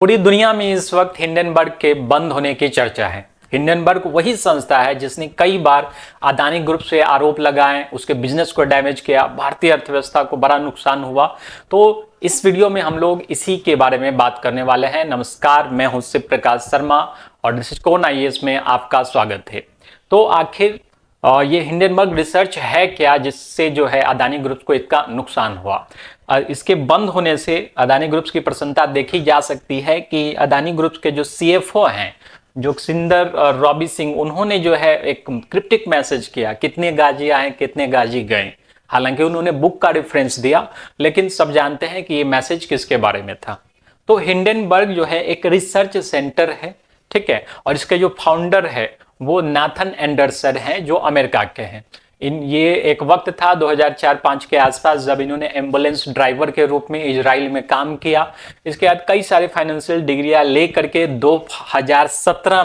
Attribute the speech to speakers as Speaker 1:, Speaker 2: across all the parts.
Speaker 1: पूरी दुनिया में इस वक्त हिंडनबर्ग के बंद होने की चर्चा है। हिंडनबर्ग वही संस्था है जिसने कई बार अदानी ग्रुप से आरोप लगाए, उसके बिजनेस को डैमेज किया, भारतीय अर्थव्यवस्था को बड़ा नुकसान हुआ। तो इस वीडियो में हम लोग इसी के बारे में बात करने वाले हैं। नमस्कार, मैं हूं शिव प्रकाश शर्मा और दृष्टिकोण IAS में आपका स्वागत है। तो आखिर ये हिंडनबर्ग रिसर्च है क्या, जिससे जो है अदानी ग्रुप को इतना नुकसान हुआ। इसके बंद होने से अदानी ग्रुप्स की प्रसन्नता देखी जा सकती है कि अदानी ग्रुप्स के जो CFO हैं जोगिंदर रॉबी सिंह, उन्होंने जो है एक क्रिप्टिक मैसेज किया, कितने गाजी आए कितने गाजी गए। हालांकि उन्होंने बुक का रेफरेंस दिया, लेकिन सब जानते हैं कि ये मैसेज किसके बारे में था। तो हिंडनबर्ग जो है एक रिसर्च सेंटर है, ठीक है, और इसके जो फाउंडर है वो नाथन एंडरसन हैं, जो अमेरिका के हैं। ये एक वक्त था 2004-05 के आसपास जब इन्होंने एम्बुलेंस ड्राइवर के रूप में इजराइल में काम किया। इसके बाद कई सारे फाइनेंशियल डिग्रियां ले करके 2017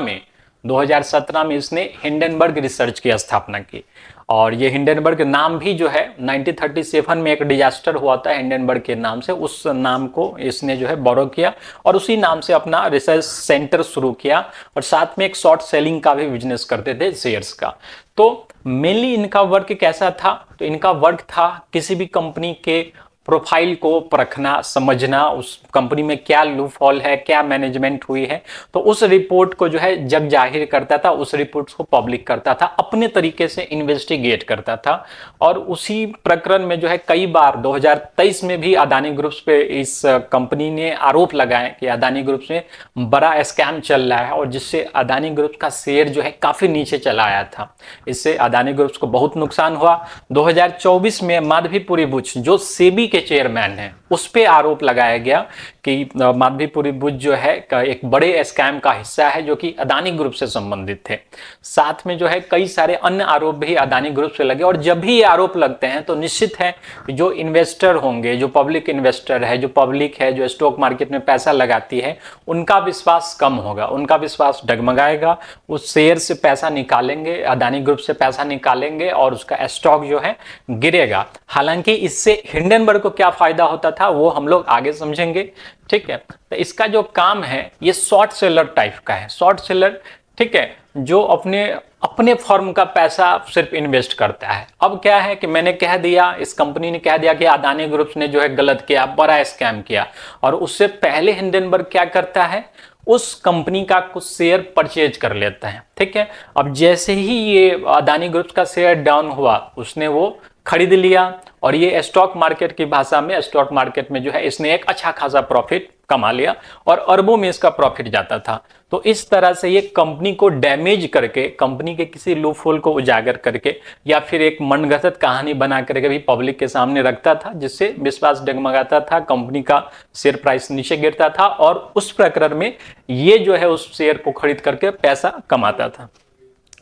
Speaker 1: में इसने हिंडनबर्ग रिसर्च की स्थापना की। और ये हिंडनबर्ग नाम भी जो है 1937 में एक डिजास्टर हुआ था हिंडनबर्ग के नाम से, उस नाम को इसने जो है बोरो किया और उसी नाम से अपना रिसर्च सेंटर शुरू किया। और साथ में एक शॉर्ट सेलिंग का भी बिजनेस करते थे, शेयर्स का। तो मेनली इनका वर्क कैसा था, तो इनका वर्क था किसी भी कंपनी के प्रोफाइल को परखना, समझना, उस कंपनी में क्या लूप हॉल है, क्या मैनेजमेंट हुई है, तो उस रिपोर्ट को जो है जग जाहिर करता था, उस रिपोर्ट को पब्लिक करता था, अपने तरीके से इन्वेस्टिगेट करता था। और उसी प्रकरण में जो है कई बार 2023 में भी अदानी ग्रुप्स पे इस कंपनी ने आरोप लगाए कि अदानी ग्रुप्स में बड़ा स्कैम चल रहा है, और जिससे अदानी ग्रुप्स का शेयर जो है काफी नीचे चला आया था। इससे अदानी ग्रुप्स को बहुत नुकसान हुआ। 2024 में माधवीपुरी बुच, जो सेबी के चेयरमैन हैं, उस पे आरोप लगाया गया कि माधवीपुरी बुच जो है एक बड़े स्कैम का हिस्सा है जो कि अदानी ग्रुप से संबंधित थे। साथ में जो है कई सारे अन्य आरोप भी अदानी ग्रुप से लगे। और जब भी ये आरोप लगते हैं तो निश्चित है कि जो इन्वेस्टर होंगे, जो पब्लिक इन्वेस्टर है, जो पब्लिक है, जो स्टॉक मार्केट में पैसा लगाती है, उनका विश्वास कम होगा, उनका विश्वास डगमगाएगा। उस शेयर से पैसा निकालेंगे, अदानी ग्रुप से पैसा निकालेंगे और उसका स्टॉक जो है गिरेगा। हालांकि इससे हिंडनबर्ग को क्या फायदा होता था वो हम लोग आगे समझेंगे, ठीक है। तो इसका जो काम है ये शॉर्ट सेलर टाइप का है। शॉर्ट सेलर, ठीक है, जो अपने फर्म का पैसा सिर्फ इन्वेस्ट करता है। अब क्या है कि मैंने कह दिया, इस कंपनी ने कह दिया कि अदानी ग्रुप्स ने जो है गलत किया, बड़ा स्कैम किया, और उससे पहले हिंडनबर्ग क्या करता है, उस कंपनी का कुछ शेयर परचेज कर लेता है, ठीक है। अब जैसे ही ये अदानी ग्रुप्स का शेयर डाउन हुआ, उसने वो खरीद लिया, और ये स्टॉक मार्केट की भाषा में, स्टॉक मार्केट में जो है इसने एक अच्छा खासा प्रॉफिट कमा लिया, और अरबों में इसका प्रॉफिट जाता था। तो इस तरह से ये कंपनी को डैमेज करके, कंपनी के किसी लूप होल को उजागर करके, या फिर एक मनगढ़ंत कहानी बना करके भी पब्लिक के सामने रखता था, जिससे विश्वास डगमगाता था, कंपनी का शेयर प्राइस नीचे गिरता था, और उस प्रकरण में ये जो है उस शेयर को खरीद करके पैसा कमाता था,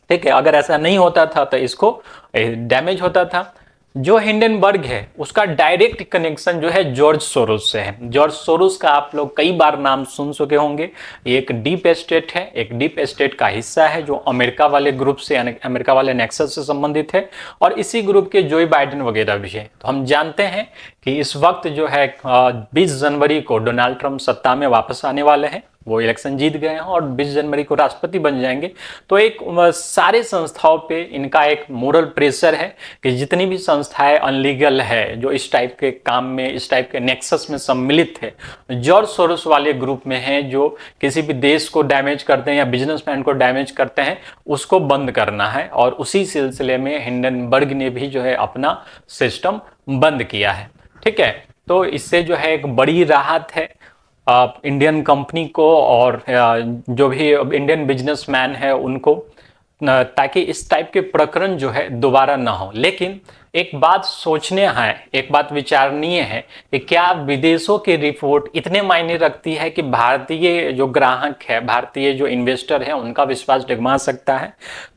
Speaker 1: ठीक है। अगर ऐसा नहीं होता था तो इसको डैमेज होता था। जो हिंडनबर्ग है उसका डायरेक्ट कनेक्शन जो है जॉर्ज सोरोस से है। जॉर्ज सोरोस का आप लोग कई बार नाम सुन चुके होंगे। ये एक डीप स्टेट है, एक डीप स्टेट का हिस्सा है जो अमेरिका वाले ग्रुप से, अमेरिका वाले नेक्सस से संबंधित है, और इसी ग्रुप के जोई बाइडेन वगैरह भी है। तो हम जानते हैं कि इस वक्त जो है 20 जनवरी को डोनाल्ड ट्रंप सत्ता में वापस आने वाले हैं, वो इलेक्शन जीत गए हैं और 20 जनवरी को राष्ट्रपति बन जाएंगे। तो एक सारे संस्थाओं पे इनका एक मोरल प्रेशर है कि जितनी भी संस्थाएं अनलीगल है, जो इस टाइप के काम में, इस टाइप के नेक्सस में सम्मिलित है, जॉर्ज सोरोस वाले ग्रुप में हैं, जो किसी भी देश को डैमेज करते हैं या बिजनेसमैन को डैमेज करते हैं, उसको बंद करना है। और उसी सिलसिले में हिंडनबर्ग ने भी जो है अपना सिस्टम बंद किया है, ठीक है। तो इससे जो है एक बड़ी राहत है इंडियन कंपनी को, और जो भी इंडियन बिजनेसमैन है उनको, ताकि इस टाइप के प्रकरण जो है दोबारा ना हो। लेकिन एक बात सोचने है, एक बात विचारणीय है कि क्या विदेशों की रिपोर्ट इतने मायने रखती है कि भारतीय जो ग्राहक है, भारतीय जो इन्वेस्टर है, उनका विश्वास डगमगा सकता है।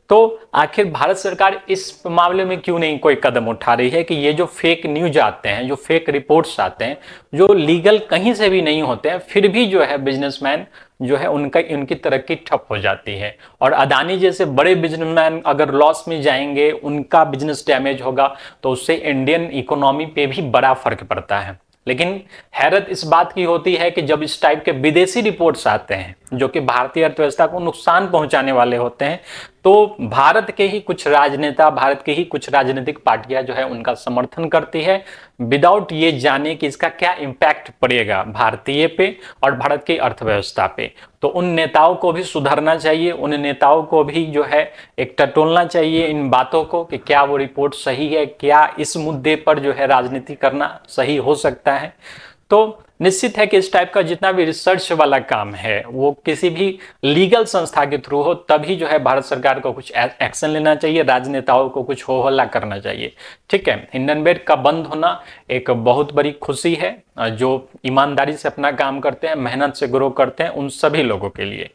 Speaker 1: तो आखिर भारत सरकार इस मामले में क्यों नहीं कोई कदम उठा रही है कि ये जो फेक न्यूज आते हैं, जो फेक रिपोर्ट्स आते हैं, जो लीगल कहीं से भी नहीं होते हैं, फिर भी जो है बिजनेसमैन जो है उनकी तरक्की ठप हो जाती है। और अदानी जैसे बड़े बिजनेसमैन अगर लॉस में जाएंगे, उनका बिजनेस डैमेज होगा, तो उससे इंडियन इकोनॉमी पे भी बड़ा फर्क पड़ता है। लेकिन हैरत इस बात की होती है कि जब इस टाइप के विदेशी रिपोर्ट्स आते हैं जो कि भारतीय अर्थव्यवस्था को नुकसान पहुंचाने वाले होते हैं, तो भारत के ही कुछ राजनेता, भारत के ही कुछ राजनीतिक पार्टियां जो है उनका समर्थन करती है, विदाउट ये जाने कि इसका क्या इम्पैक्ट पड़ेगा भारतीय पे और भारत की अर्थव्यवस्था पे। तो उन नेताओं को भी सुधरना चाहिए, उन नेताओं को भी जो है एक टटोलना चाहिए इन बातों को कि क्या वो रिपोर्ट सही है, क्या इस मुद्दे पर जो है राजनीति करना सही हो सकता है। तो निश्चित है कि इस टाइप का जितना भी रिसर्च वाला काम है वो किसी भी लीगल संस्था के थ्रू हो, तभी जो है भारत सरकार को कुछ एक्शन लेना चाहिए, राजनेताओं को कुछ हो हल्ला करना चाहिए। ठीक है, हिंडनबर्ग का बंद होना एक बहुत बड़ी खुशी है जो ईमानदारी से अपना काम करते हैं, मेहनत से ग्रो करते हैं, उन सभी लोगों के लिए।